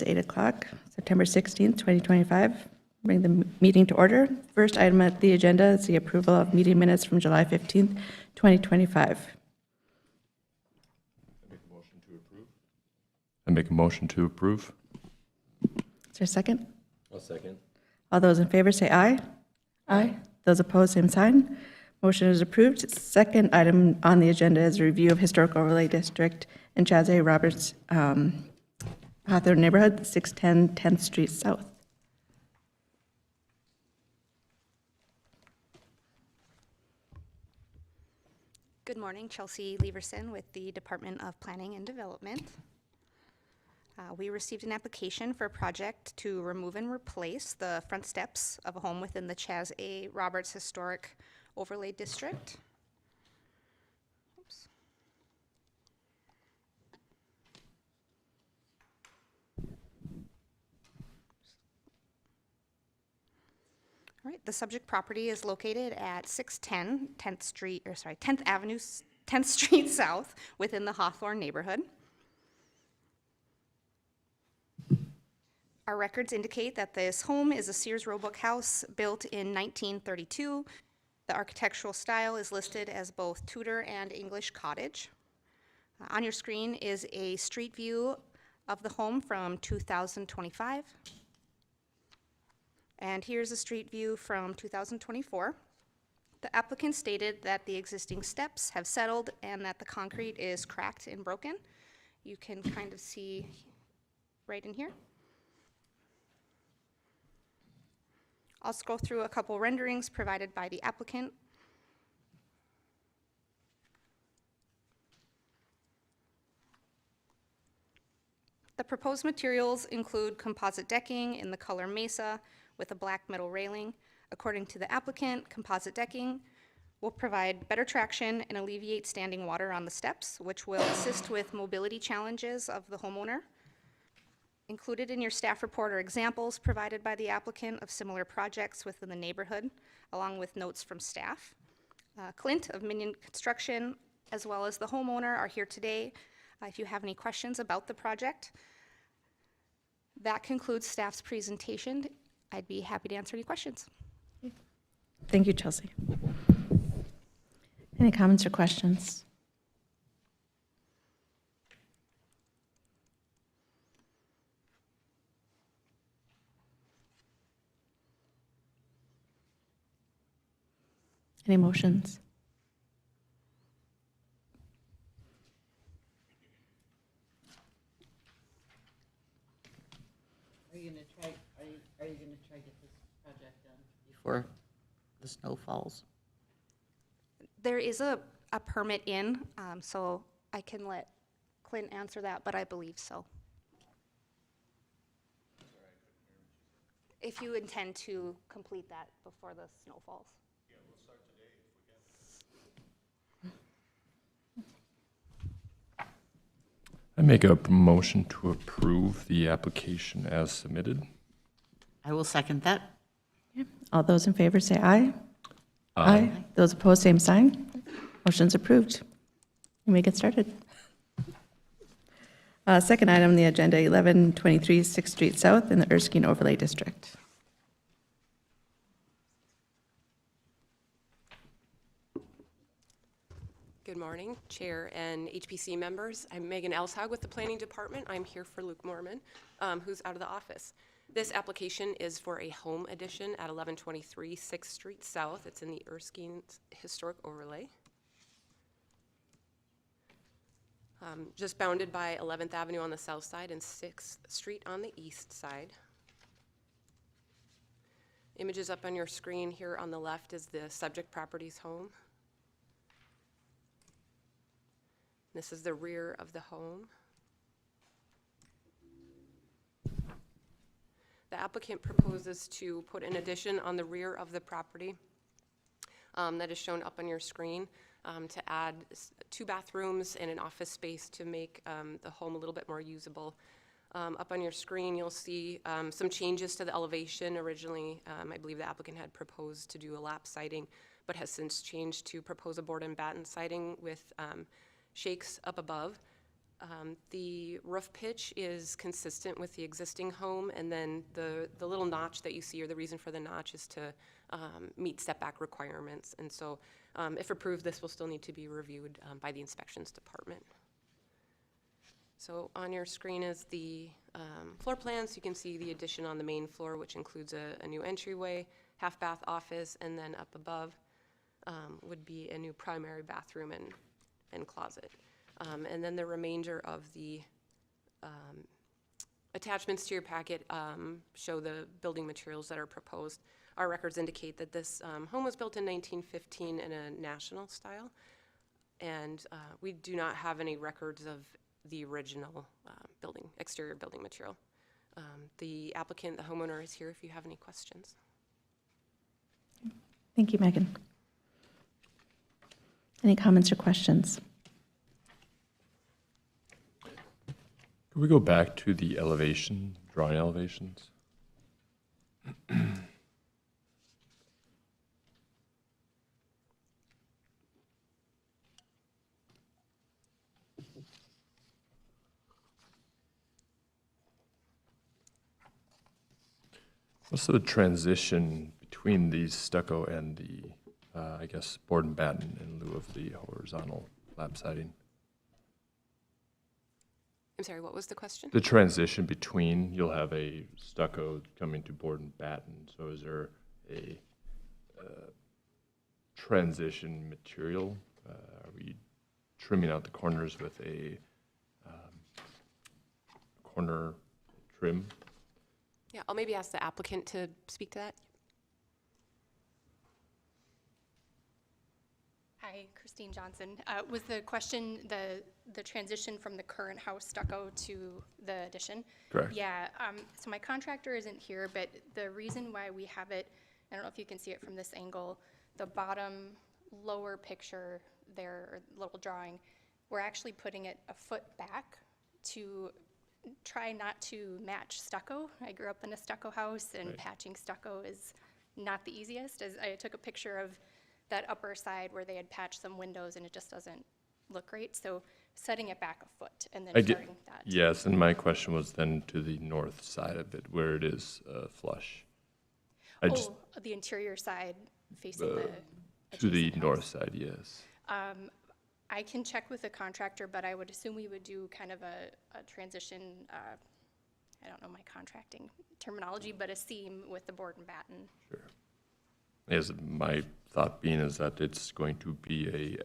It's 8 o'clock, September 16th, 2025. Bring the meeting to order. First item at the agenda is the approval of meeting minutes from July 15th, 2025. I make a motion to approve. Is there a second? I'll second. All those in favor say aye. Aye. Those opposed, same sign. Motion is approved. Second item on the agenda is a review of Historic Overlay District in Chaz A. Roberts Hawthorne neighborhood, 610 10th Street South. Good morning, Chelsea Leverson with the Department of Planning and Development. We received an application for a project to remove and replace the front steps of a home within the Chaz A. Roberts Historic Overlay District. Oops. All right, the subject property is located at 610 10th Avenue, 10th Street South within the Hawthorne neighborhood. Our records indicate that this home is a Sears Roebuck house built in 1932. The architectural style is listed as both Tudor and English cottage. On your screen is a street view of the home from 2025. And here's a street view from 2024. The applicant stated that the existing steps have settled and that the concrete is cracked and broken. You can kind of see right in here. I'll scroll through a couple renderings provided by the applicant. The proposed materials include composite decking in the color Mesa with a black metal railing. According to the applicant, composite decking will provide better traction and alleviate standing water on the steps, which will assist with mobility challenges of the homeowner. Included in your staff report are examples provided by the applicant of similar projects within the neighborhood, along with notes from staff. Clint of Minion Construction, as well as the homeowner, are here today if you have any questions about the project. That concludes staff's presentation. I'd be happy to answer any questions. Thank you, Chelsea. Any comments or questions? Any motions? Are you gonna try to get this project done before the snow falls? There is a permit in, so I can let Clint answer that, but I believe so. If you intend to complete that before the snow falls. I make a motion to approve the application as submitted. I will second that. All those in favor say aye. Aye. Those opposed, same sign. Motion's approved. You may get started. Second item on the agenda, 1123 6th Street South in the Erskine Overlay District. Good morning, Chair and HPC members. I'm Megan Elshag with the Planning Department. I'm here for Luke Mormon, who's out of the office. This application is for a home addition at 1123 6th Street South. It's in the Erskine Historic Overlay. Just bounded by 11th Avenue on the south side and 6th Street on the east side. Images up on your screen here on the left is the subject property's home. This is the rear of the home. The applicant proposes to put an addition on the rear of the property that is shown up on your screen to add 2 bathrooms and an office space to make the home a little bit more usable. Up on your screen, you'll see some changes to the elevation. Originally, I believe the applicant had proposed to do a lap siding, but has since changed to propose a board and batten siding with shakes up above. The roof pitch is consistent with the existing home, and then the little notch that you see, or the reason for the notch, is to meet setback requirements. And so if approved, this will still need to be reviewed by the inspections department. So on your screen is the floor plan, so you can see the addition on the main floor, which includes a new entryway, half-bath office, and then up above would be a new primary bathroom and closet. And then the remainder of the attachments to your packet show the building materials that are proposed. Our records indicate that this home was built in 1915 in a national style, and we do not have any records of the original exterior building material. The applicant, the homeowner, is here if you have any questions. Thank you, Megan. Any comments or questions? Could we go back to the elevation, drawing elevations? What's the transition between the stucco and the, I guess, board and batten in lieu of the horizontal lap siding? I'm sorry, what was the question? The transition between, you'll have a stucco coming to board and batten, so is there a transition material? Are we trimming out the corners with a corner trim? Yeah, I'll maybe ask the applicant to speak to that. Hi, Christine Johnson. Was the question the transition from the current house stucco to the addition? Correct. Yeah, so my contractor isn't here, but the reason why we have it, I don't know if you can see it from this angle, the bottom lower picture there, or little drawing, we're actually putting it a foot back to try not to match stucco. I grew up in a stucco house, and Right. patching stucco is not the easiest. As I took a picture of that upper side where they had patched some windows, and it just doesn't look great. So setting it back a foot and then I get, starting that. yes, and my question was then to the north side of it, where it is flush. I just, Oh, the interior side facing the to the adjacent north house. side, yes. I can check with the contractor, but I would assume we would do kind of a transition, I don't know my contracting terminology, but a seam with the board and batten. Sure. Yes, my thought being is that it's going to be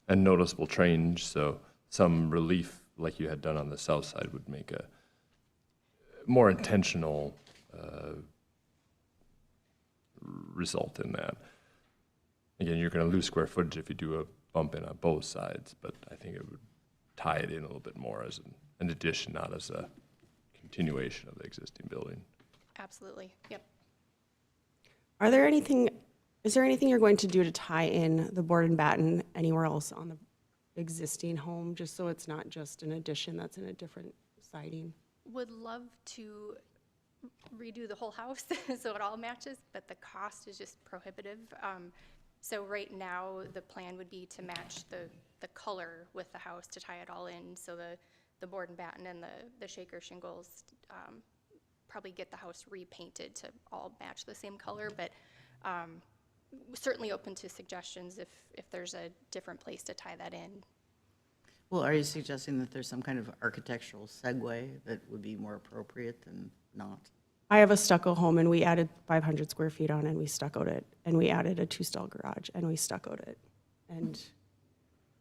a noticeable change, so some relief, like you had done on the south side, would make a more intentional result in that. Again, you're going to lose square footage if you do a bump in on both sides, but I think it would tie it in a little bit more as an addition, not as a continuation of the existing building. Absolutely, yep. Is there anything you're going to do to tie in the board and batten anywhere else on the existing home, just so it's not just an addition that's in a different siding? Would love to redo the whole house so it all matches, but the cost is just prohibitive. So right now, the plan would be to match the color with the house to tie it all in. So the board and batten and the shaker shingles, probably get the house repainted to all match the same color, but certainly open to suggestions if there's a different place to tie that in. Well, are you suggesting that there's some kind of architectural segue that would be more appropriate than not? I have a stucco home, and we added 500 square feet on, and we stuccoed it, and we added a 2-stall garage, and we stuccoed it. And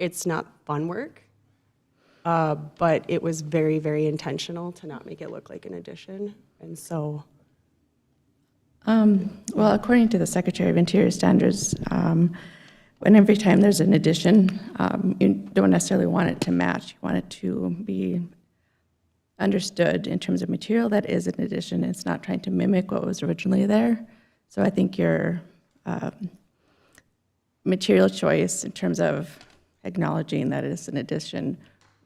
it's not fun work, but it was very, very intentional to not make it look like an addition. And so, Well, according to the Secretary of Interior standards, when every time there's an addition, you don't necessarily want it to match. You want it to be understood in terms of material that is an addition. It's not trying to mimic what was originally there. So I think your material choice in terms of acknowledging that it's an addition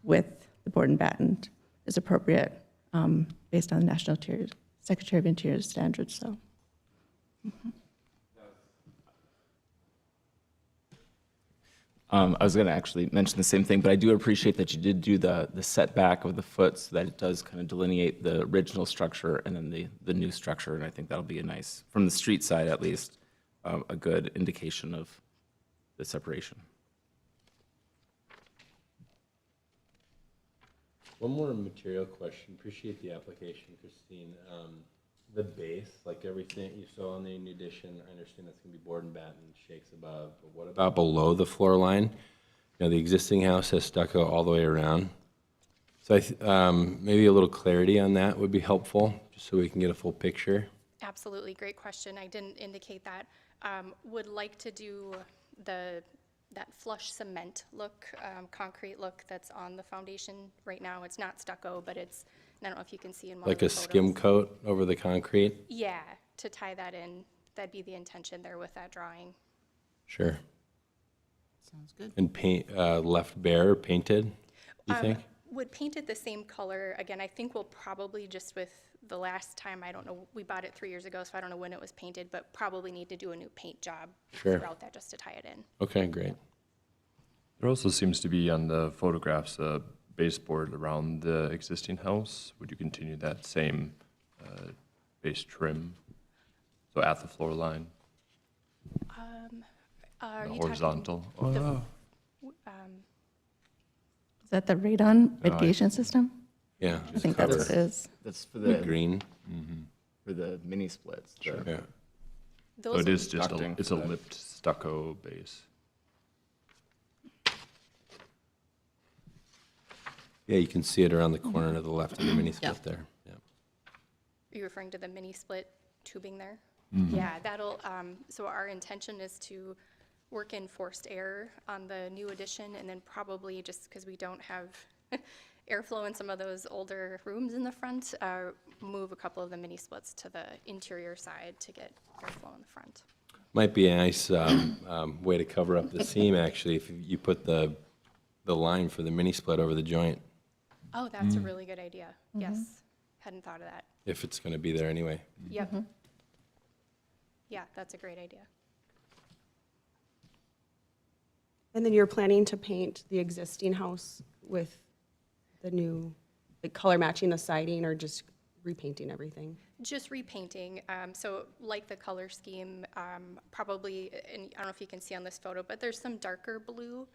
with the board and batten is appropriate based on the National Secretary of Interior standards. So. I was going to actually mention the same thing, but I do appreciate that you did do the setback of the foot so that it does kind of delineate the original structure and then the new structure. And I think that'll be a nice, from the street side at least, a good indication of the separation. One more material question. Appreciate the application, Christine. The base, like everything you saw in the new addition, I understand that's gonna be board and batten, shakes above, but what about below the floor line? You know, the existing house has stucco all the way around. So maybe a little clarity on that would be helpful, just so we can get a full picture. Absolutely, great question. I didn't indicate that. Would like to do that flush cement look, concrete look that's on the foundation right now. It's not stucco, but it's, I don't know if you can see in one of Like the a skim photos. coat over the concrete? Yeah, to tie that in. That'd be the intention there with that drawing. Sure. Sounds good. And paint, left bare, painted, you think? Would paint it the same color. Again, I think we'll probably just with the last time, I don't know, we bought it 3 years ago, so I don't know when it was painted, but probably need to do a new paint job Sure. throughout that just to tie it in. Okay, great. There also seems to be on the photographs a baseboard around the existing house. Would you continue that same base trim? So at the floor line, Are the you talking horizontal? the- Is that the radon mitigation system? Yeah. I think that's what it is. That's for The the, green, for the mini splits. the- yeah. So Those it is just ducting it's a lipped stucco base. Yeah, you can see it around the corner to the left of the mini split there. Yeah. Are you referring to the mini split tubing there? Yeah, that'll, so our intention is to work in forced air on the new addition, and then probably, just because we don't have airflow in some of those older rooms in the front, move a couple of the mini splits to the interior side to get airflow in the front. Might be a nice way to cover up the seam, actually, if you put the line for the mini split over the joint, Oh, that's a really good idea. Yes, hadn't thought of that. if it's going to be there anyway. Yep. Yeah, that's a great idea. And then you're planning to paint the existing house with the new, like color matching the siding or just repainting everything? Just repainting, so like the color scheme, probably, and I don't know if you can see on this photo, but there's some darker blue.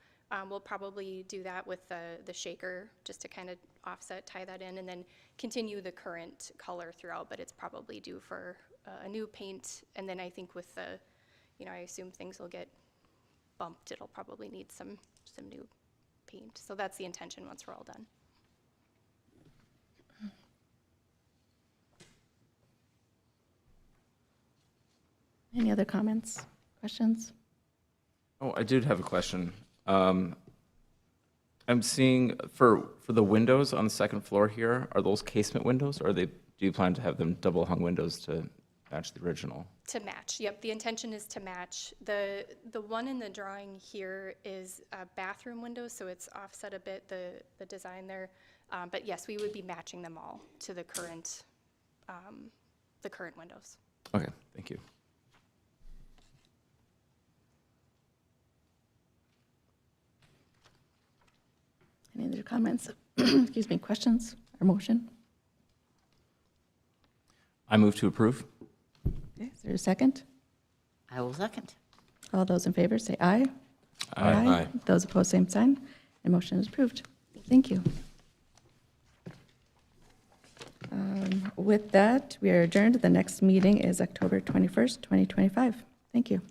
We'll probably do that with the shaker, just to kind of offset, tie that in, and then continue the current color throughout, but it's probably due for a new paint. And then I think with the, I assume things will get bumped, it'll probably need some new paint. So that's the intention once we're all done. Any other comments, questions? Oh, I did have a question. I'm seeing for the windows on the second floor here, are those casement windows, or do you plan to have them double hung windows to match the original? To match, yep, the intention is to match. The one in the drawing here is a bathroom window, so it's offset a bit, the design there. But yes, we would be matching them all to the current windows. Okay, thank you. Any other comments? Excuse me, questions or motion? I move to approve. Okay, is there a second? I will second. All those in favor say aye. Aye. Those opposed, same sign. And motion is approved. Thank you. With that, we are adjourned. The next meeting is October 21st, 2025. Thank you.